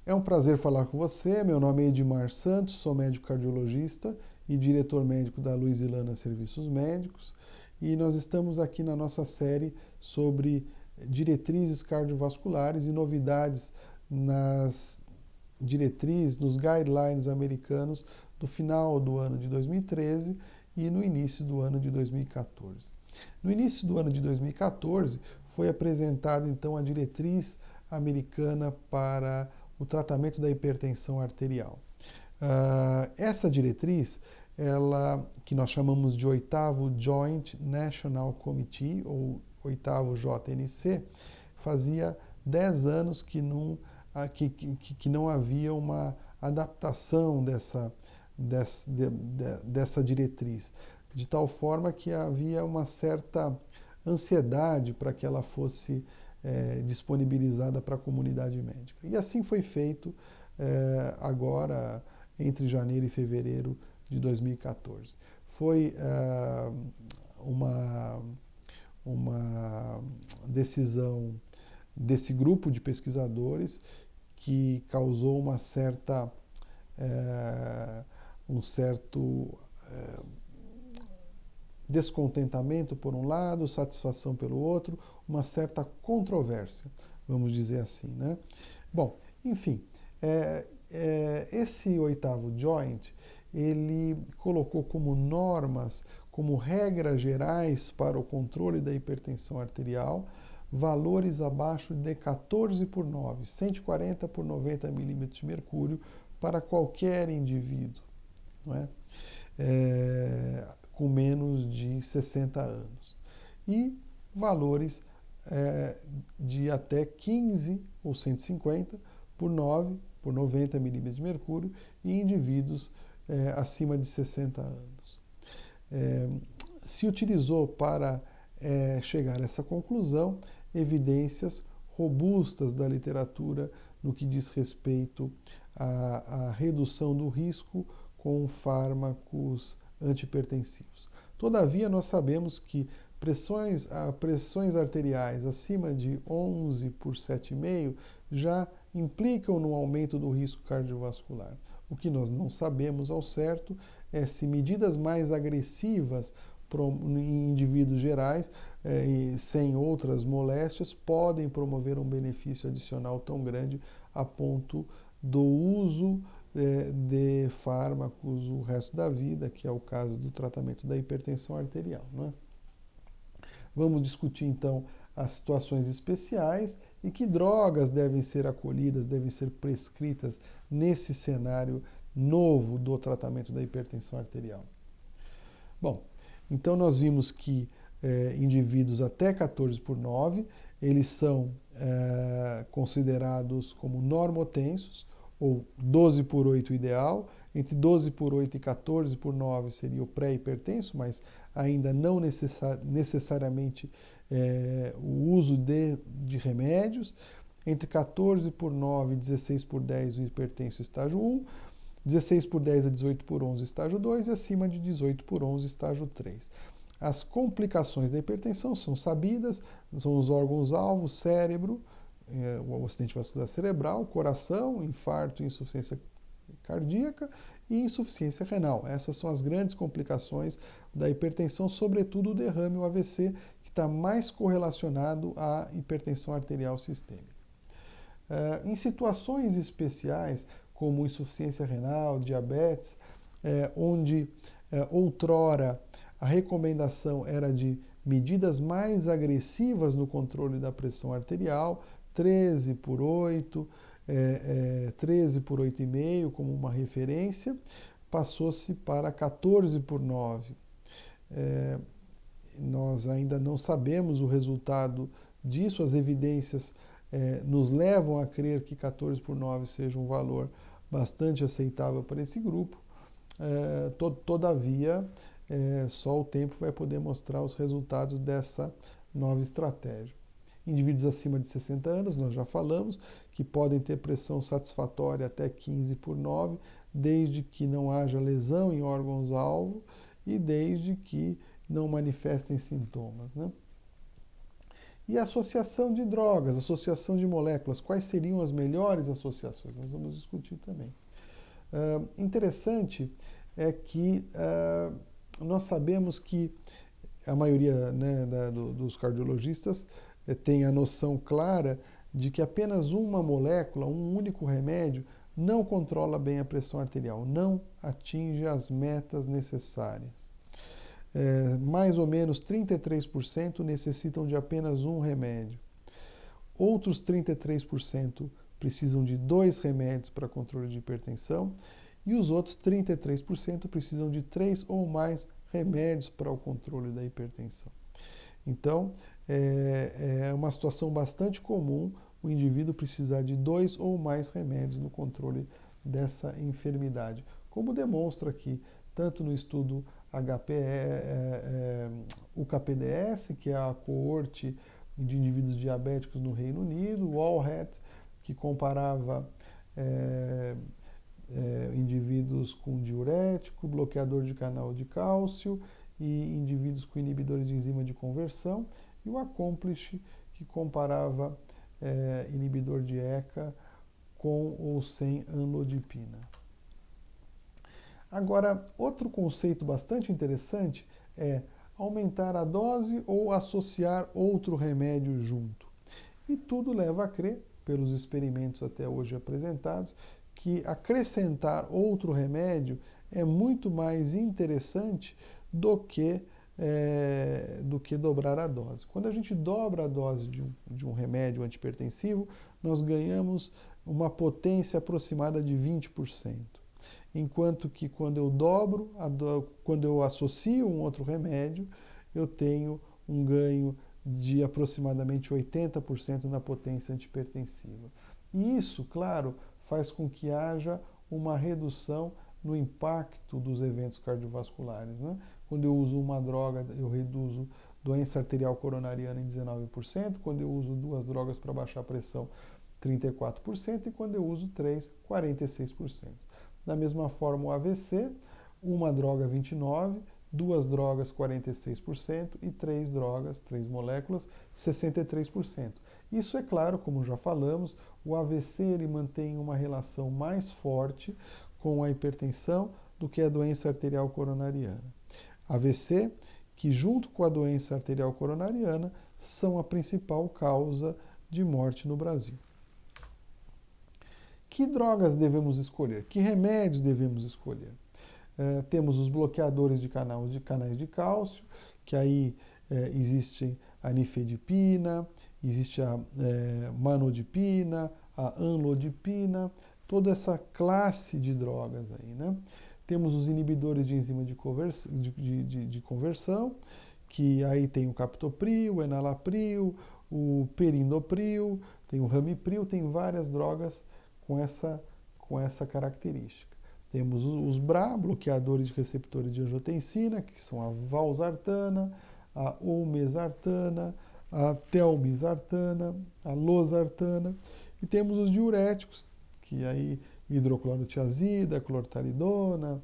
É um prazer falar com você. Meu nome é Edmar Santos, sou médico cardiologista e diretor médico da Luiz e Lana Serviços Médicos. E nós estamos aqui na nossa série sobre diretrizes cardiovasculares e novidades nas diretrizes, nos guidelines americanos do final do ano de 2013 e no início do ano de 2014. No início do ano de 2014 foi apresentada então a diretriz americana para o tratamento da hipertensão arterial. Essa diretriz, que nós chamamos de oitavo Joint National Committee, ou oitavo JNC, fazia 10 anos que não havia uma adaptação dessa diretriz, de tal forma que havia uma certa ansiedade para que ela fosse disponibilizada para a comunidade médica. E assim foi feito agora entre janeiro e fevereiro de 2014. Foi uma decisão desse grupo de pesquisadores que causou um certo descontentamento por um lado, satisfação pelo outro, uma certa controvérsia, vamos dizer assim, né? Bom, enfim, esse oitavo joint, ele colocou como normas, como regras gerais para o controle da hipertensão arterial, valores abaixo de 14/9, 140/90 milímetros de mercúrio para qualquer indivíduo, não é? Com menos de 60 anos. E valores de até 15 ou 150/9 por 90 milímetros de mercúrio em indivíduos acima de 60 anos. Se utilizou para chegar a essa conclusão evidências robustas da literatura no que diz respeito à redução do risco com fármacos antihipertensivos. Todavia, nós sabemos que pressões arteriais acima de 11/7,5 já implicam no aumento do risco cardiovascular. O que nós não sabemos ao certo é se medidas mais agressivas em indivíduos gerais, sem outras moléstias, podem promover um benefício adicional tão grande a ponto do uso de fármacos o resto da vida, que é o caso do tratamento da hipertensão arterial, não é? Vamos discutir então as situações especiais e que drogas devem ser acolhidas, devem ser prescritas nesse cenário novo do tratamento da hipertensão arterial. Bom, então nós vimos que indivíduos até 14/9, eles são considerados como normotensos, ou 12/8 ideal, entre 12/8 e 14/9 seria o pré-hipertenso, mas ainda não necessariamente o uso de remédios, entre 14/9 e 16/10 o hipertenso estágio 1, 16/10 a 18/11 estágio 2 e acima de 18/11 estágio 3. As complicações da hipertensão são sabidas, são os órgãos-alvo, cérebro, o acidente vascular cerebral, coração, infarto, insuficiência cardíaca e insuficiência renal. Essas são as grandes complicações da hipertensão, sobretudo o derrame, o AVC, que está mais correlacionado à hipertensão arterial sistêmica. Em situações especiais, como insuficiência renal, diabetes, onde outrora a recomendação era de medidas mais agressivas no controle da pressão arterial, 13/8, 13/8,5 como uma referência, passou-se para 14/9. Nós ainda não sabemos o resultado disso, as evidências nos levam a crer que 14/9 seja um valor bastante aceitável para esse grupo. Todavia, só o tempo vai poder mostrar os resultados dessa nova estratégia. Indivíduos acima de 60 anos, nós já falamos, que podem ter pressão satisfatória até 15/9, desde que não haja lesão em órgãos-alvo e desde que não manifestem sintomas, né? E associação de drogas, associação de moléculas, quais seriam as melhores associações? Nós vamos discutir também. Interessante é que nós sabemos que a maioria, né, dos cardiologistas tem a noção clara de que apenas uma molécula, um único remédio, não controla bem a pressão arterial, não atinge as metas necessárias. Mais ou menos 33% necessitam de apenas um remédio. Outros 33% precisam de 2 remédios para controle de hipertensão e os outros 33% precisam de 3 ou mais remédios para o controle da hipertensão. Então, é uma situação bastante comum o indivíduo precisar de 2 ou mais remédios no controle dessa enfermidade, como demonstra aqui, tanto no estudo UKPDS, que é a coorte de indivíduos diabéticos no Reino Unido, o ALLHAT, que comparava indivíduos com diurético, bloqueador de canal de cálcio e indivíduos com inibidores de enzima de conversão, e o ACCOMPLISH, que comparava inibidor de ECA com ou sem amlodipina. Agora, outro conceito bastante interessante é aumentar a dose ou associar outro remédio junto. E tudo leva a crer, pelos experimentos até hoje apresentados, que acrescentar outro remédio é muito mais interessante do que dobrar a dose. Quando a gente dobra a dose de um remédio antihipertensivo, nós ganhamos uma potência aproximada de 20%. Enquanto que quando eu quando eu associo um outro remédio, eu tenho um ganho de aproximadamente 80% na potência antihipertensiva. E isso, claro, faz com que haja uma redução no impacto dos eventos cardiovasculares, né? Quando eu uso uma droga, eu reduzo doença arterial coronariana em 19%, quando eu uso 2 drogas para baixar a pressão, 34%, e quando eu uso 3, 46%. Da mesma forma, o AVC, uma droga 29%, 2 drogas 46% e 3 drogas, 3 moléculas, 63%. Isso é claro, como já falamos, o AVC ele mantém uma relação mais forte com a hipertensão do que a doença arterial coronariana. AVC, que junto com a doença arterial coronariana, são a principal causa de morte no Brasil. Que drogas devemos escolher? Que remédios devemos escolher? Temos os bloqueadores de canais de cálcio, que aí existe a nifedipina, existe a manodipina, a amlodipina, toda essa classe de drogas aí, né? Temos os inibidores de enzima de conversão, que aí tem o captopril, o enalapril, o perindopril, tem o ramipril, tem várias drogas com essa característica. Temos os BRA, bloqueadores de receptores de angiotensina, que são a valsartana, a olmesartana, a telmisartana, a losartana. E temos os diuréticos, que aí hidroclorotiazida, clortalidona,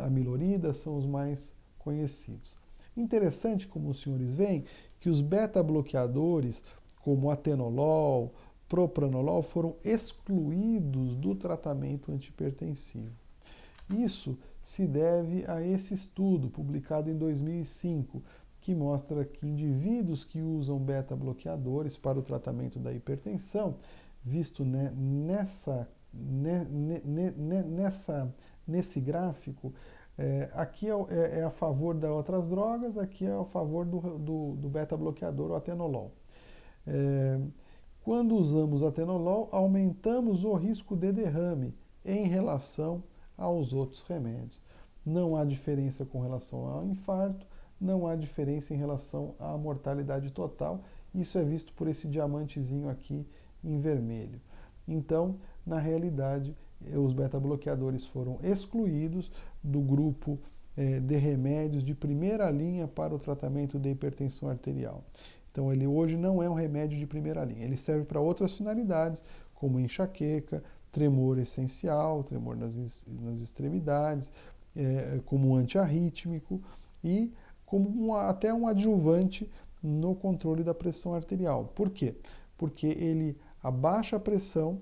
amilorida são os mais conhecidos. Interessante, como os senhores veem, que os beta-bloqueadores, como atenolol, propranolol, foram excluídos do tratamento antihipertensivo. Isso se deve a esse estudo, publicado em 2005, que mostra que indivíduos que usam beta-bloqueadores para o tratamento da hipertensão, visto nesse gráfico, aqui é a favor das outras drogas, aqui é a favor do beta-bloqueador, o atenolol. Quando usamos atenolol, aumentamos o risco de derrame em relação aos outros remédios. Não há diferença com relação ao infarto, não há diferença em relação à mortalidade total. Isso é visto por esse diamantezinho aqui em vermelho. Então, na realidade, os beta-bloqueadores foram excluídos do grupo de remédios de primeira linha para o tratamento da hipertensão arterial. Então, ele hoje não é um remédio de primeira linha. Ele serve para outras finalidades, como enxaqueca, tremor essencial, tremor nas extremidades, como antiarrítmico e como até um adjuvante no controle da pressão arterial. Por quê? Porque ele abaixa a pressão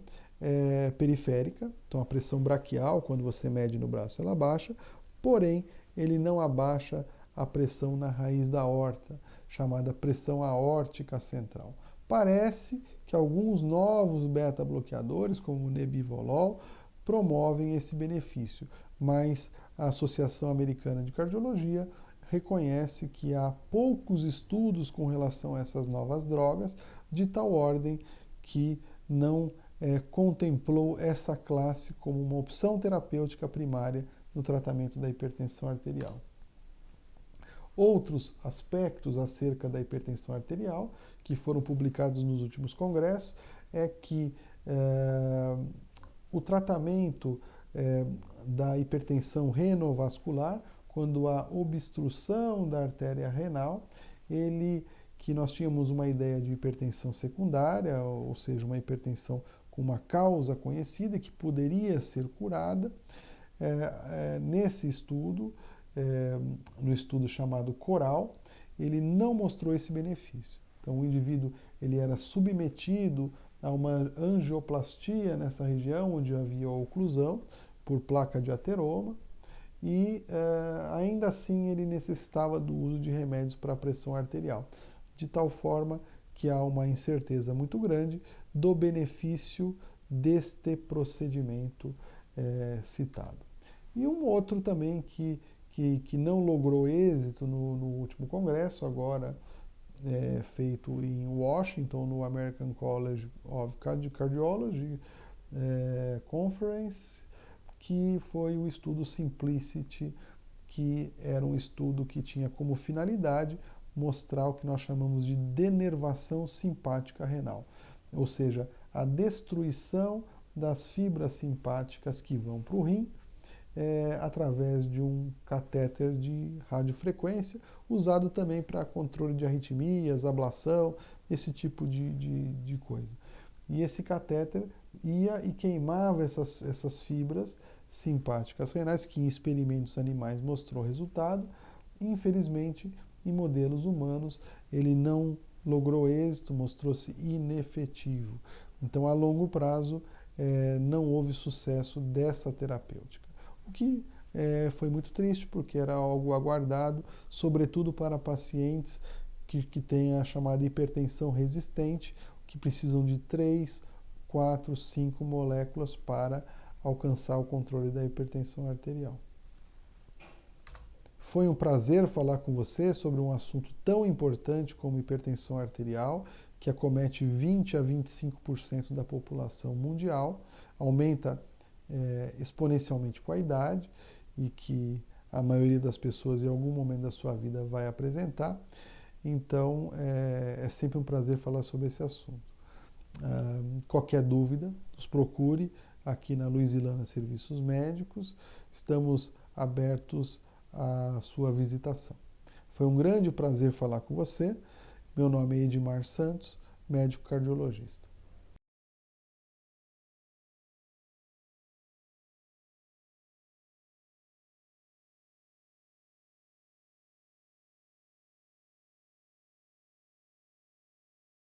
periférica, então a pressão braquial, quando você mede no braço, ela abaixa, porém ele não abaixa a pressão na raiz da aorta, chamada pressão aórtica central. Parece que alguns novos beta-bloqueadores, como o nebivolol, promovem esse benefício, mas a Associação Americana de Cardiologia reconhece que há poucos estudos com relação a essas novas drogas, de tal ordem que não contemplou essa classe como uma opção terapêutica primária no tratamento da hipertensão arterial. Outros aspectos acerca da hipertensão arterial, que foram publicados nos últimos congressos, é que o tratamento da hipertensão renovascular, quando há obstrução da artéria renal, que nós tínhamos uma ideia de hipertensão secundária, ou seja, uma hipertensão com uma causa conhecida que poderia ser curada. Nesse estudo, no estudo chamado CORAL, ele não mostrou esse benefício. Então, o indivíduo ele era submetido a uma angioplastia nessa região onde havia oclusão por placa de ateroma e ainda assim ele necessitava do uso de remédios para a pressão arterial, de tal forma que há uma incerteza muito grande do benefício deste procedimento citado. E um outro também que não logrou êxito no último congresso, agora feito em Washington, no American College of Cardiology Conference, que foi o estudo Simplicity, que era um estudo que tinha como finalidade mostrar o que nós chamamos de denervação simpática renal, ou seja, a destruição das fibras simpáticas que vão para o rim através de um catéter de radiofrequência, usado também para controle de arritmias, ablação, esse tipo de coisa. E esse catéter ia e queimava essas fibras simpáticas renais, que em experimentos animais mostrou resultado. Infelizmente, em modelos humanos, ele não logrou êxito, mostrou-se inefetivo. Então, a longo prazo, não houve sucesso dessa terapêutica. O que foi muito triste, porque era algo aguardado, sobretudo para pacientes que têm a chamada hipertensão resistente, que precisam de 3, 4, 5 moléculas para alcançar o controle da hipertensão arterial. Foi um prazer falar com você sobre um assunto tão importante como hipertensão arterial, que acomete 20 a 25% da população mundial, aumenta exponencialmente com a idade e que a maioria das pessoas em algum momento da sua vida vai apresentar. Então, é sempre um prazer falar sobre esse assunto. Qualquer dúvida, nos procure aqui na Luisilana Serviços Médicos. Estamos abertos à sua visitação. Foi um grande prazer falar com você. Meu nome é Edmar Santos, médico cardiologista.